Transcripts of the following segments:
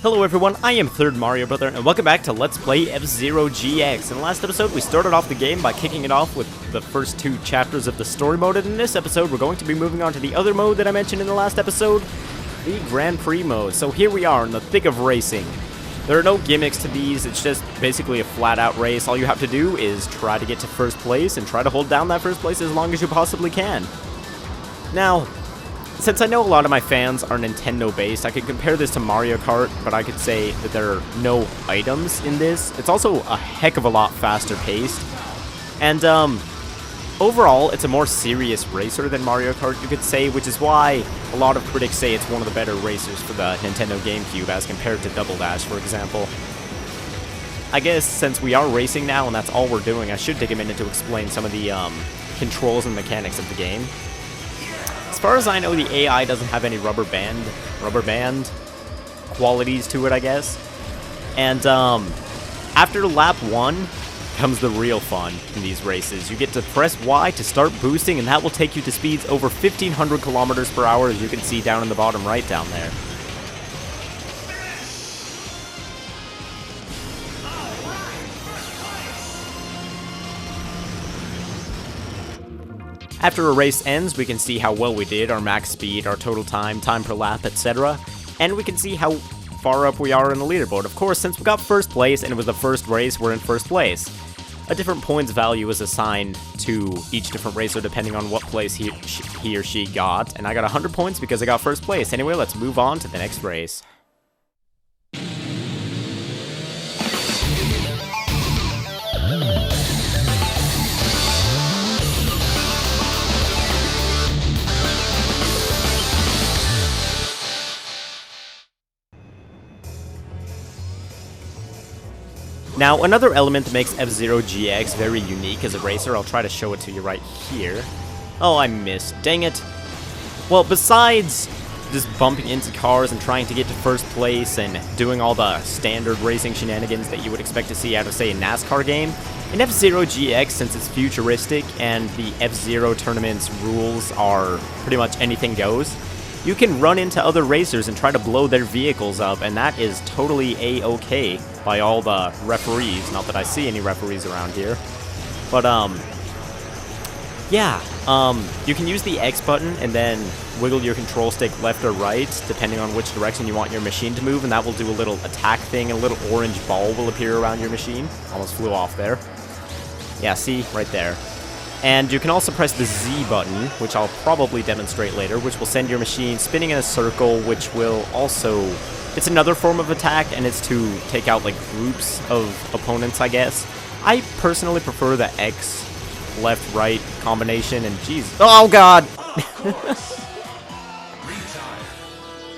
Hello everyone, I am Third Mario Brother, and welcome back to Let's Play F-Zero GX. In the last episode, we started off the game by kicking it off with the first two chapters of the story mode, and in this episode, we're going to be moving on to the other mode that I mentioned in the last episode, the Grand Prix mode. So here we are in the thick of racing. There are no gimmicks to these, it's just basically a flat-out race. All you have to do is try to get to first place, and try to hold down that first place as long as you possibly can. Now, since I know a lot of my fans are Nintendo-based, I could compare this to Mario Kart, but I could say that there are no items in this. It's also a heck of a lot faster paced. And, overall, it's a more serious racer than Mario Kart, you could say, which is why a lot of critics say it's one of the better racers for the Nintendo GameCube as compared to Double Dash, for example. I guess since we are racing now and that's all we're doing, I should take a minute to explain some of the, controls and mechanics of the game. As far as I know, the AI doesn't have any rubber band qualities to it, I guess. And after lap 1 comes the real fun in these races. You get to press Y to start boosting, and that will take you to speeds over 1,500 kilometers per hour, as you can see down in the bottom right down there. After a race ends, we can see how well we did, our max speed, our total time, time per lap, etc. And we can see how far up we are in the leaderboard. Of course, since we got first place and it was the first race, we're in first place. A different points value is assigned to each different racer depending on what place he or she got. And I got 100 points because I got first place. Anyway, let's move on to the next race. Now, another element that makes F-Zero GX very unique as a racer, I'll try to show it to you right here. Oh, I missed. Dang it. Well, besides just bumping into cars and trying to get to first place and doing all the standard racing shenanigans that you would expect to see out of, say, a NASCAR game, in F-Zero GX, since it's futuristic and the F-Zero tournament's rules are pretty much anything goes, you can run into other racers and try to blow their vehicles up, and that is totally A-okay by all the referees. Not that I see any referees around here. But, yeah, you can use the X button and then wiggle your control stick left or right, depending on which direction you want your machine to move, and that will do a little attack thing, and a little orange ball will appear around your machine. Almost flew off there. Yeah, see? Right there. And you can also press the Z button, which I'll probably demonstrate later, which will send your machine spinning in a circle, which will also... It's another form of attack, and it's to take out, like, groups of opponents, I guess. I personally prefer the X, left-right combination, and jeez... Oh, God!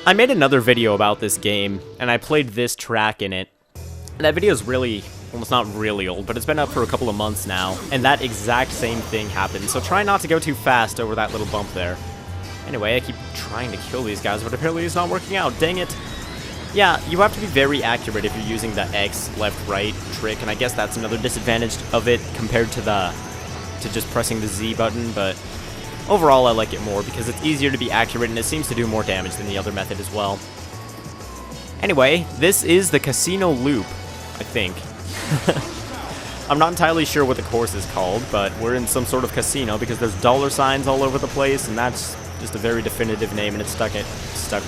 I made another video about this game, and I played this track in it. And that video is really... almost not really old, but it's been up for a couple of months now, and that exact same thing happened, so try not to go too fast over that little bump there. Anyway, I keep trying to kill these guys, but apparently it's not working out, dang it. Yeah, you have to be very accurate if you're using the X, left, right trick, and I guess that's another disadvantage of it compared to just pressing the Z button, but overall I like it more because it's easier to be accurate, and it seems to do more damage than the other method as well. Anyway, this is the Casino Loop, I think. I'm not entirely sure what the course is called, but we're in some sort of casino because there's dollar signs all over the place, and that's just a very definitive name, and it's stuck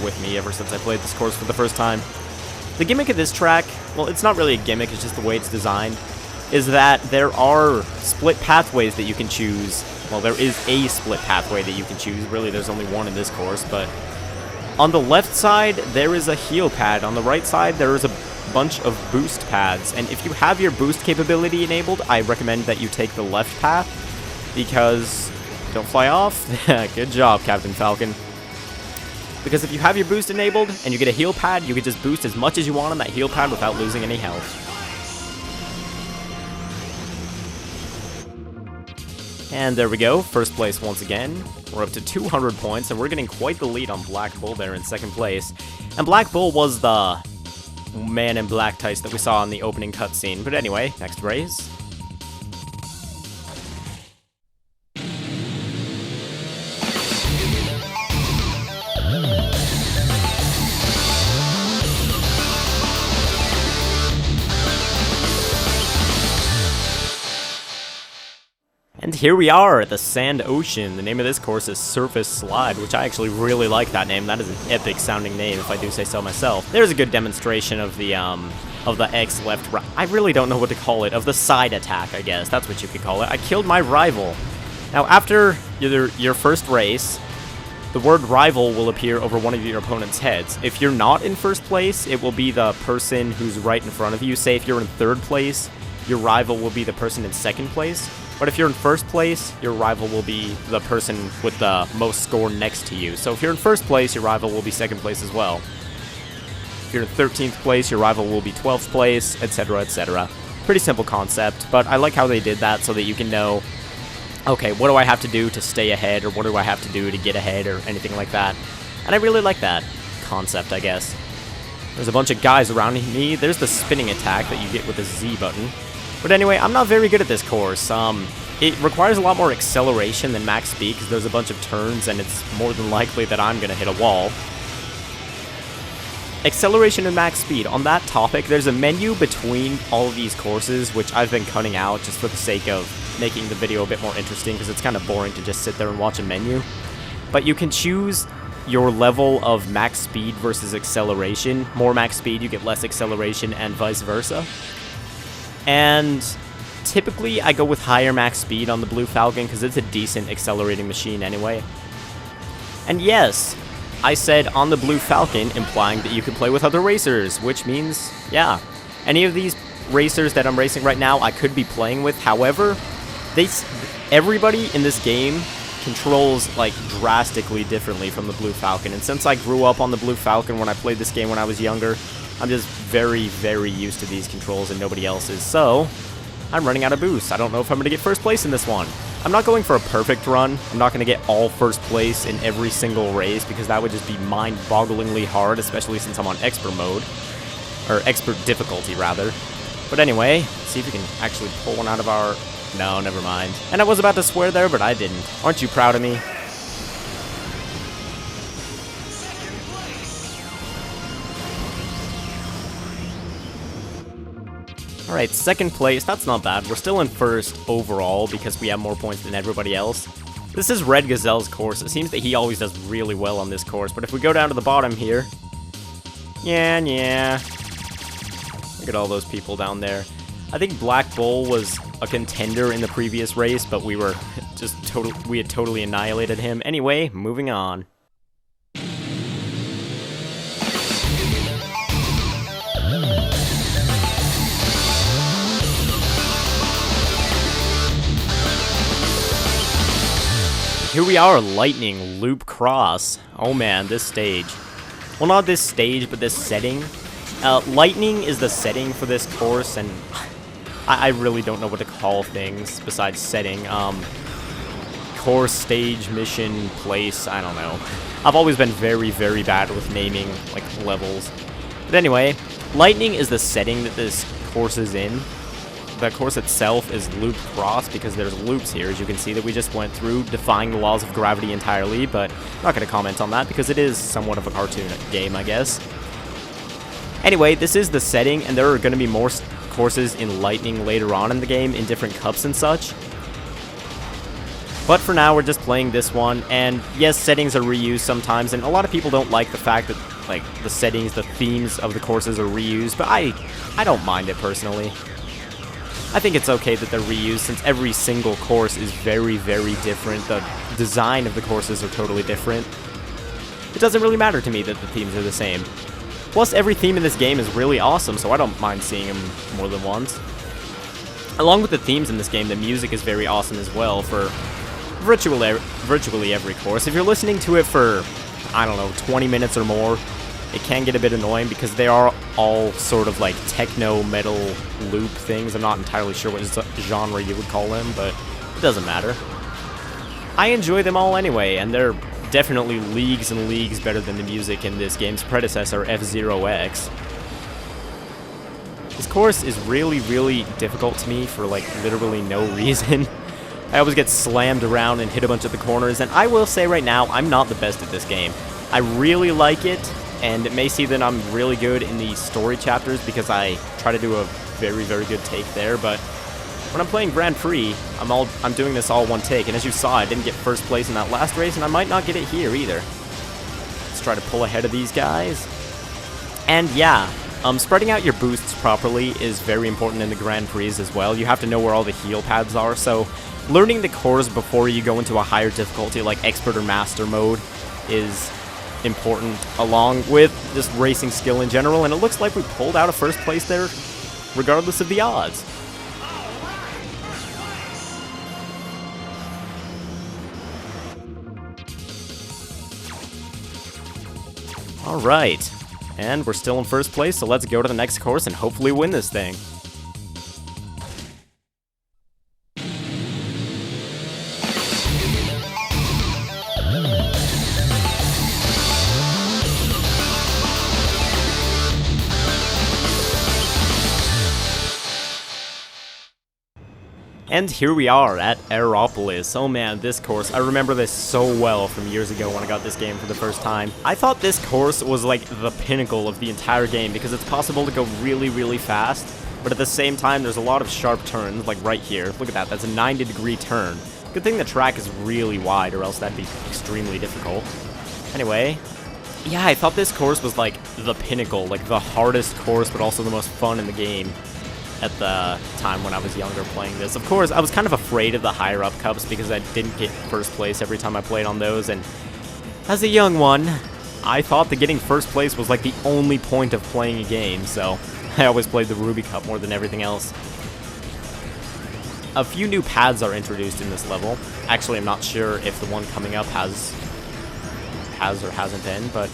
with me ever since I played this course for the first time. The gimmick of this track, well, it's not really a gimmick, it's just the way it's designed, is that there are split pathways that you can choose. Well, there is a split pathway that you can choose. Really, there's only one in this course, but on the left side, there is a heel pad. On the right side, there is a bunch of boost pads, and if you have your boost capability enabled, I recommend that you take the left path, because don't fly off. Good job, Captain Falcon. Because if you have your boost enabled and you get a heel pad, you can just boost as much as you want on that heel pad without losing any health. And there we go, first place once again. We're up to 200 points, and we're getting quite the lead on Black Bull there in second place. And Black Bull was the man in black tights that we saw in the opening cutscene. But anyway, next race. here we are at the Sand Ocean. The name of this course is Surface Slide, which I actually really like that name. That is an epic sounding name, if I do say so myself. There's a good demonstration of the X left right. I really don't know what to call it. Of the side attack, I guess. That's what you could call it. I killed my rival. Now, after your first race, the word rival will appear over one of your opponent's heads. If you're not in first place, it will be the person who's right in front of you. Say if you're in third place, your rival will be the person in second place. But if you're in first place, your rival will be the person with the most score next to you. So if you're in first place, your rival will be second place as well. If you're in 13th place, your rival will be 12th place, etc., etc. Pretty simple concept, but I like how they did that so that you can know, okay, what do I have to do to stay ahead, or what do I have to do to get ahead, or anything like that. And I really like that concept, I guess. There's a bunch of guys around me. There's the spinning attack that you get with the Z button. But anyway, I'm not very good at this course. It requires a lot more acceleration than max speed because there's a bunch of turns and it's more than likely that I'm going to hit a wall. Acceleration and max speed. On that topic, there's a menu between all of these courses, which I've been cutting out just for the sake of making the video a bit more interesting because it's kind of boring to just sit there and watch a menu. But you can choose your level of max speed versus acceleration. More max speed, you get less acceleration, and vice versa. And typically I go with higher max speed on the Blue Falcon because it's a decent accelerating machine anyway. And yes, I said on the Blue Falcon, implying that you can play with other racers, which means, yeah, any of these racers that I'm racing right now I could be playing with. However, everybody in this game controls like drastically differently from the Blue Falcon, and since I grew up on the Blue Falcon when I played this game when I was younger, I'm just very, very used to these controls and nobody else is, so I'm running out of boost. I don't know if I'm going to get first place in this one. I'm not going for a perfect run. I'm not going to get all first place in every single race because that would just be mind-bogglingly hard, especially since I'm on expert mode, or expert difficulty rather. But anyway, let's see if we can actually pull one out of our... No, never mind. And I was about to swear there, but I didn't. Aren't you proud of me? Alright, second place, that's not bad. We're still in first overall because we have more points than everybody else. This is Red Gazelle's course. It seems that he always does really well on this course, but if we go down to the bottom here... Yeah. Look at all those people down there. I think Black Bull was a contender in the previous race, but we were just we had totally annihilated him. Anyway, moving on. Here we are, Lightning Loop Cross. Oh man, this stage. Well, not this stage, but this setting. Lightning is the setting for this course, and I really don't know what to call things besides setting. Course, stage, mission, place, I don't know. I've always been very, very bad with naming, like, levels. But anyway, Lightning is the setting that this course is in. The course itself is Loop Cross because there's loops here, as you can see, that we just went through, defying the laws of gravity entirely, but I'm not going to comment on that because it is somewhat of a cartoon game, I guess. Anyway, this is the setting, and there are going to be more courses in Lightning later on in the game in different cups and such. But for now, we're just playing this one, and yes, settings are reused sometimes, and a lot of people don't like the fact that, like, the settings, the themes of the courses are reused, but I don't mind it personally. I think it's okay that they're reused since every single course is very, very different. The design of the courses are totally different. It doesn't really matter to me that the themes are the same. Plus, every theme in this game is really awesome, so I don't mind seeing them more than once. Along with the themes in this game, the music is very awesome as well for virtually every course. If you're listening to it for, I don't know, 20 minutes or more, it can get a bit annoying because they are all sort of like techno metal loop things. I'm not entirely sure what genre you would call them, but it doesn't matter. I enjoy them all anyway, and they're definitely leagues and leagues better than the music in this game's predecessor, F-Zero X. This course is really, really difficult to me for like literally no reason. I always get slammed around and hit a bunch of the corners, and I will say right now, I'm not the best at this game. I really like it, and it may seem that I'm really good in the story chapters because I try to do a very, very good take there, but when I'm playing Grand Prix, I'm doing this all one take, and as you saw, I didn't get first place in that last race, and I might not get it here either. Let's try to pull ahead of these guys. And yeah, spreading out your boosts properly is very important in the Grand Prix as well. You have to know where all the heal pads are, so learning the cores before you go into a higher difficulty like Expert or Master mode is important, along with just racing skill in general, and it looks like we pulled out a first place there regardless of the odds. Alright, and we're still in first place, so let's go to the next course and hopefully win this thing. And here we are at Erroropolis. Oh man, this course, I remember this so well from years ago when I got this game for the first time. I thought this course was like the pinnacle of the entire game because it's possible to go really, really fast, but at the same time there's a lot of sharp turns, like right here. Look at that, that's a 90-degree turn. Good thing the track is really wide or else that'd be extremely difficult. Anyway, yeah, I thought this course was like the pinnacle, like the hardest course but also the most fun in the game at the time when I was younger playing this. Of course, I was kind of afraid of the higher up cups because I didn't get first place every time I played on those, and as a young one, I thought that getting first place was like the only point of playing a game, so I always played the Ruby Cup more than everything else. A few new pads are introduced in this level. Actually, I'm not sure if the one coming up has or hasn't been, but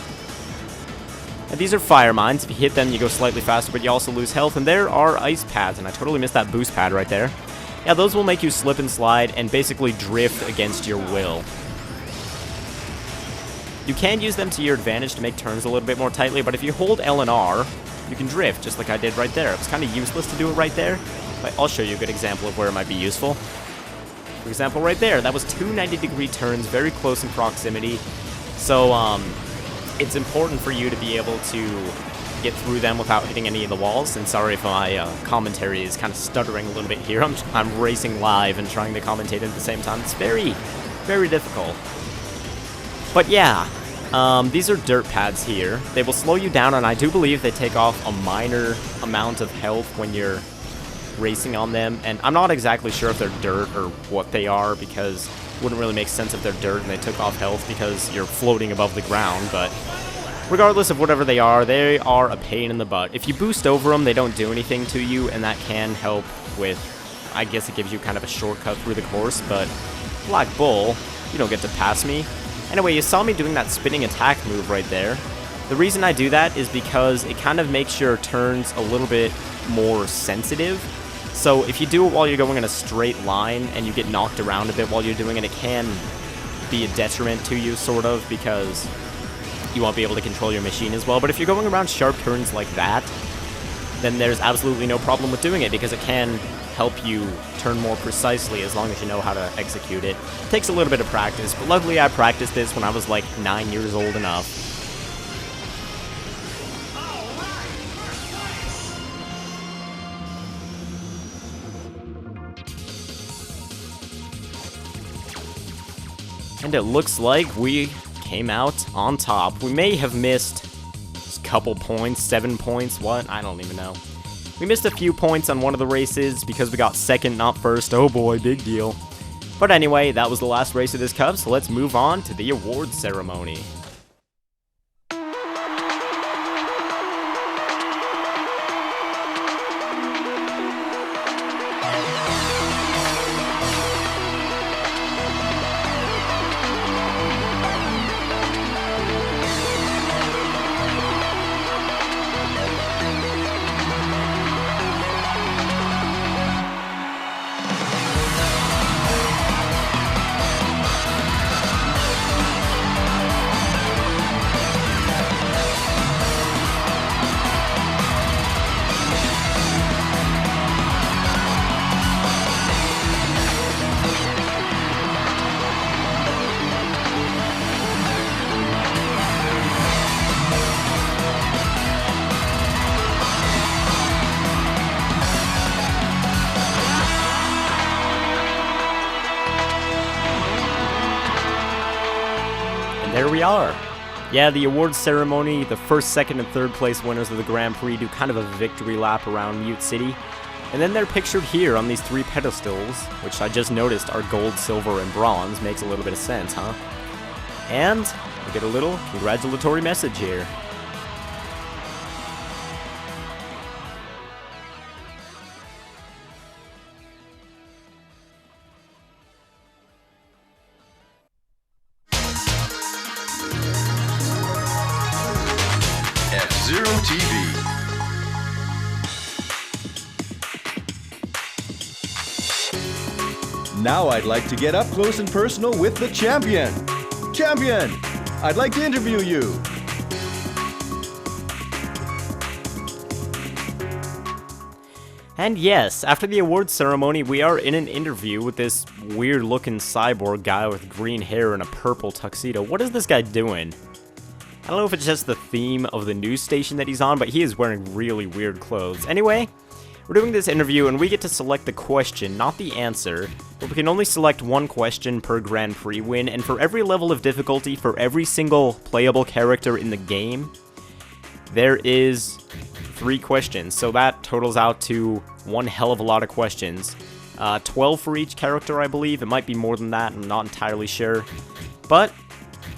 and these are fire mines. If you hit them, you go slightly faster, but you also lose health. And there are ice pads, and I totally missed that boost pad right there. Yeah, those will make you slip and slide and basically drift against your will. You can use them to your advantage to make turns a little bit more tightly, but if you hold L and R, you can drift, just like I did right there. It was kind of useless to do it right there, but I'll show you a good example of where it might be useful. For example, right there, that was two 90-degree turns, very close in proximity. So, it's important for you to be able to get through them without hitting any of the walls. And sorry if my commentary is kind of stuttering a little bit here. I'm racing live and trying to commentate at the same time. It's very, very difficult. But yeah, these are dirt pads here. They will slow you down, and I do believe they take off a minor amount of health when you're racing on them. And I'm not exactly sure if they're dirt or what they are, because it wouldn't really make sense if they're dirt and they took off health because you're floating above the ground. But regardless of whatever they are a pain in the butt. If you boost over them, they don't do anything to you, and that can help with, I guess it gives you kind of a shortcut through the course, but Black Bull, you don't get to pass me. Anyway, you saw me doing that spinning attack move right there. The reason I do that is because it kind of makes your turns a little bit more sensitive. So if you do it while you're going in a straight line and you get knocked around a bit while you're doing it, it can be a detriment to you, sort of, because you won't be able to control your machine as well. But if you're going around sharp turns like that, then there's absolutely no problem with doing it, because it can help you turn more precisely as long as you know how to execute it. It takes a little bit of practice, but luckily I practiced this when I was like 9 years old enough. And it looks like we came out on top. We may have missed a couple points, 7 points, what? I don't even know. We missed a few points on one of the races because we got second, not first. Oh boy, big deal. But anyway, that was the last race of this cup, so let's move on to the award ceremony. There we are. Yeah, the awards ceremony, the first, second, and third place winners of the Grand Prix do kind of a victory lap around Mute City. And then they're pictured here on these 3 pedestals, which I just noticed are gold, silver, and bronze. Makes a little bit of sense, huh? And we get a little congratulatory message here. F-Zero TV. Now I'd like to get up close and personal with the champion. Champion, I'd like to interview you. And yes, after the awards ceremony, we are in an interview with this weird-looking cyborg guy with green hair and a purple tuxedo. What is this guy doing? I don't know if it's just the theme of the news station that he's on, but he is wearing really weird clothes. Anyway, we're doing this interview, and we get to select the question, not the answer. But we can only select 1 question per Grand Prix win, and for every level of difficulty, for every single playable character in the game, there is 3 questions. So that totals out to one hell of a lot of questions. 12 for each character, I believe. It might be more than that, I'm not entirely sure. But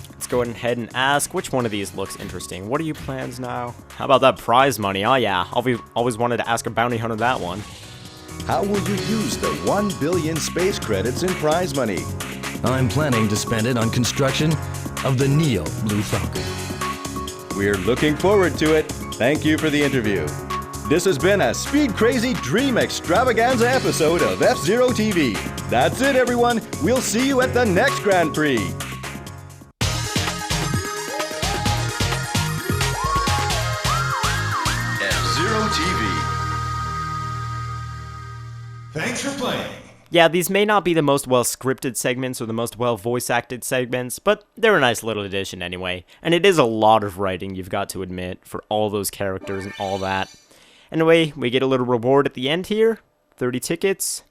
let's go ahead and ask, which one of these looks interesting? What are your plans now? How about that prize money? Oh yeah, always wanted to ask a bounty hunter that one. How will you use the 1 billion space credits in prize money? I'm planning to spend it on construction of the Neo Blue Falcon. We're looking forward to it. Thank you for the interview. This has been a Speed Crazy Dream Extravaganza episode of F-Zero TV. That's it, everyone. We'll see you at the next Grand Prix. F-Zero TV. Thanks for playing. Yeah, these may not be the most well-scripted segments or the most well-voice-acted segments, but they're a nice little addition anyway. And it is a lot of writing, you've got to admit, for all those characters and all that. Anyway, we get a little reward at the end here, 30 tickets,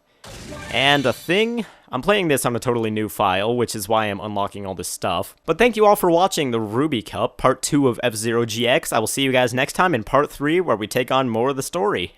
and a thing. I'm playing this on a totally new file, which is why I'm unlocking all this stuff. But thank you all for watching the Ruby Cup, Part 2 of F-Zero GX. I will see you guys next time in Part 3, where we take on more of the story.